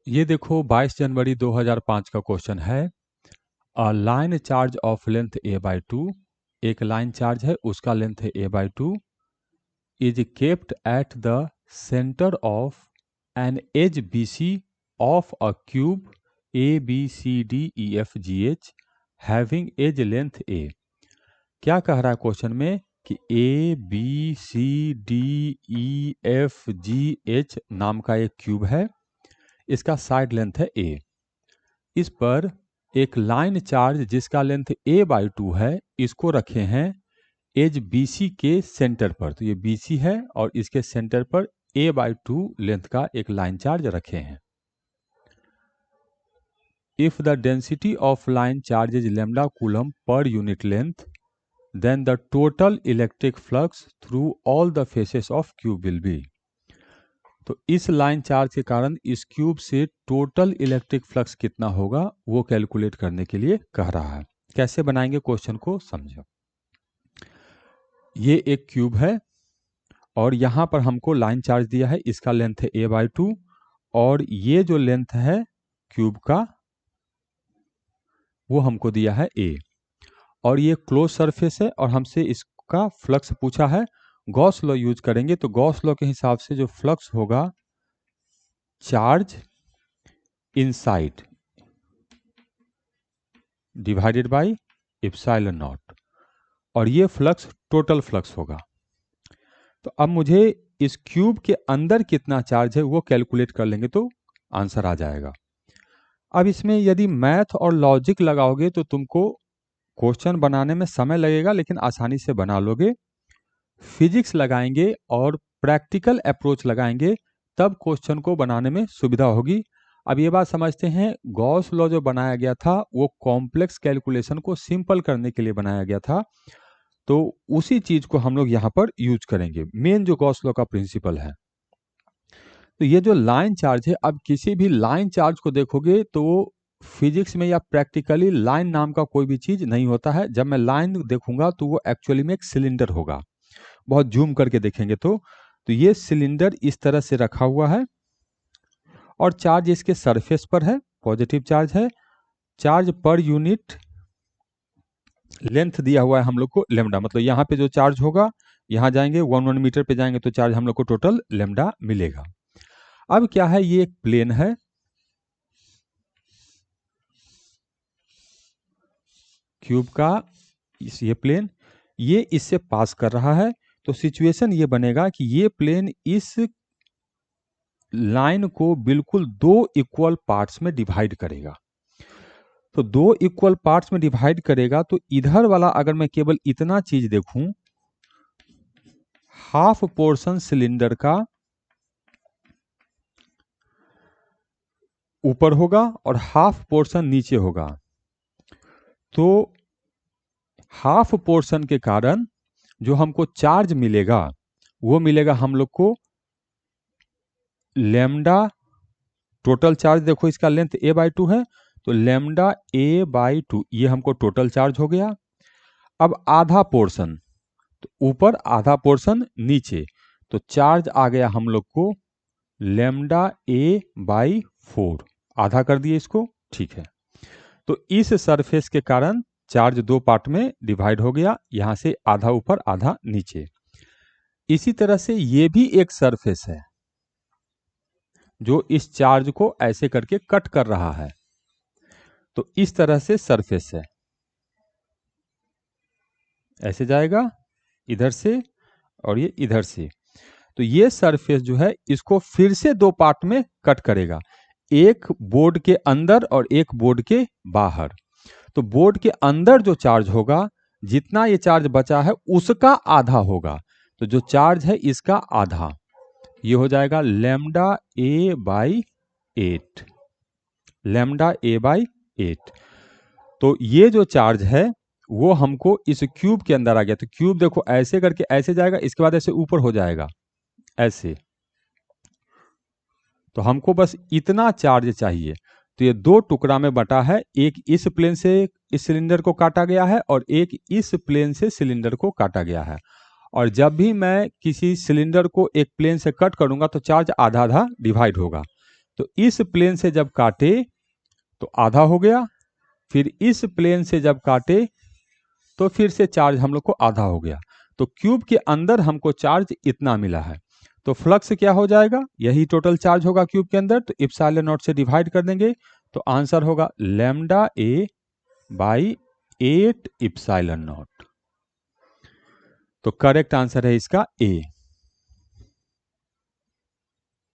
ये देखो 22 जनवरी 2005 का क्वेश्चन है। A line charge of length a/2, एक लाइन चार्ज है उसका लेंथ है a/2, is kept at the centre of an edge BC of a cube ABCDEFGH having edge length a। क्या कह रहा है क्वेश्चन में कि ABCDEFGH नाम का एक क्यूब है, इसका साइड लेंथ है a। इस पर एक लाइन चार्ज जिसका लेंथ a/2 है इसको रखे हैं एज BC के सेंटर पर। तो ये BC है और इसके सेंटर पर a/2 लेंथ का एक लाइन चार्ज रखे हैं। If the density of line charge is lambda coulomb per unit length, then the total electric flux through all the faces of cube will be. तो इस लाइन चार्ज के कारण इस cube से टोटल इलेक्ट्रिक फ्लक्स कितना होगा वो calculate करने के लिए कह रहा है। कैसे बनाएंगे क्वेश्चन को समझो। ये एक क्यूब है और यहाँ पर हमको लाइन चार्ज दिया है, इसका लेंथ है a/2 और ये जो लेंथ है क्यूब का वो हमको दिया है a और ये क्लोज सरफेस है और हमसे इसका फ्लक्स पूछा है। गॉस लॉ यूज करेंगे तो गॉस लॉ के हिसाब से जो फ्लक्स होगा charge inside divided by epsilon not और ये फ्लक्स टोटल फ्लक्स होगा। तो अब मुझे इस क्यूब के अंदर कितना चार्ज है वो कैलकुलेट कर लेंगे तो आंसर आ जाएगा। अब इसमें यदि मैथ और लॉजिक लगाओगे तो तुमको क्वेश्चन बनाने में समय लगेगा लेकिन आसानी से बना लोगे। फिजिक्स लगाएंगे और प्रैक्टिकल अप्रोच लगाएंगे तब क्वेश्चन को बनाने में सुविधा होगी। अब ये बात समझते हैं, गॉस लॉ जो बनाया गया था वो कॉम्प्लेक्स कैलकुलेशन को सिंपल करने के लिए बनाया गया था, तो उसी चीज को हम लोग यहाँ पर यूज करेंगे। मेन जो गॉस लॉ का प्रिंसिपल है, तो ये जो लाइन चार्ज है, अब किसी भी लाइन चार्ज को देखोगे तो फिजिक्स में या प्रैक्टिकली लाइन नाम का कोई भी चीज नहीं होता है। जब मैं लाइन देखूंगा तो वो एक्चुअली में एक सिलेंडर होगा। बहुत जूम करके देखेंगे तो ये सिलेंडर इस तरह से रखा हुआ है और चार्ज इसके सरफेस पर है, पॉजिटिव चार्ज है। चार्ज पर यूनिट लेंथ दिया हुआ है हम लोग को लेमडा, मतलब यहाँ पे जो चार्ज होगा यहाँ जाएंगे 1 मीटर पे जाएंगे तो चार्ज हम लोग को टोटल लेमडा मिलेगा। अब क्या है, ये एक प्लेन है, क्यूब का ये प्लेन, ये इससे पास कर रहा है। तो सिचुएशन ये बनेगा कि ये प्लेन इस लाइन को बिल्कुल दो इक्वल पार्ट्स में डिवाइड करेगा। तो दो इक्वल पार्ट्स में डिवाइड करेगा तो इधर वाला अगर मैं केवल इतना चीज देखूं, हाफ पोर्शन सिलेंडर का ऊपर होगा और हाफ पोर्शन नीचे होगा। तो हाफ पोर्शन के कारण जो हमको चार्ज मिलेगा वो मिलेगा हम लोग को लेमडा टोटल चार्ज। देखो इसका लेंथ a/2 है तो लेमडा a/2 ये हमको टोटल चार्ज हो गया। अब आधा पोर्शन तो ऊपर, आधा पोर्शन नीचे, तो चार्ज आ गया हम लोग को लेमडा a/4, आधा कर दिए इसको, ठीक है। तो इस सरफेस के कारण चार्ज दो पार्ट में डिवाइड हो गया, यहां से आधा ऊपर आधा नीचे। इसी तरह से ये भी एक सरफेस है जो इस चार्ज को ऐसे करके कट कर रहा है। तो इस तरह से सरफेस है, ऐसे जाएगा इधर से और ये इधर से। तो ये सरफेस जो है इसको फिर से दो पार्ट में कट करेगा, एक बोर्ड के अंदर और एक बोर्ड के बाहर। तो बोर्ड के अंदर जो चार्ज होगा, जितना ये चार्ज बचा है उसका आधा होगा। तो जो चार्ज है इसका आधा, ये हो जाएगा लेमडा a/8, लेमडा a/8। तो ये जो चार्ज है वो हमको इस क्यूब के अंदर आ गया। तो क्यूब देखो ऐसे करके ऐसे जाएगा, इसके बाद ऐसे ऊपर हो जाएगा ऐसे। तो हमको बस इतना चार्ज चाहिए। तो ये दो टुकड़ा में बटा है, एक इस प्लेन से इस सिलेंडर को काटा गया है और एक इस प्लेन से सिलेंडर को काटा गया है। और जब भी मैं किसी सिलेंडर को एक प्लेन से कट करूंगा तो चार्ज आधा आधा डिवाइड होगा। तो इस प्लेन से जब काटे तो आधा हो गया, फिर इस प्लेन से जब काटे तो फिर से चार्ज हम लोग को आधा हो गया। तो क्यूब के अंदर हमको चार्ज इतना मिला है, तो फ्लक्स क्या हो जाएगा, यही टोटल चार्ज होगा क्यूब के अंदर। तो इप्सिलॉन नॉट से डिवाइड कर देंगे तो आंसर होगा lambda A by 8 epsilon not. तो करेक्ट आंसर है इसका ए।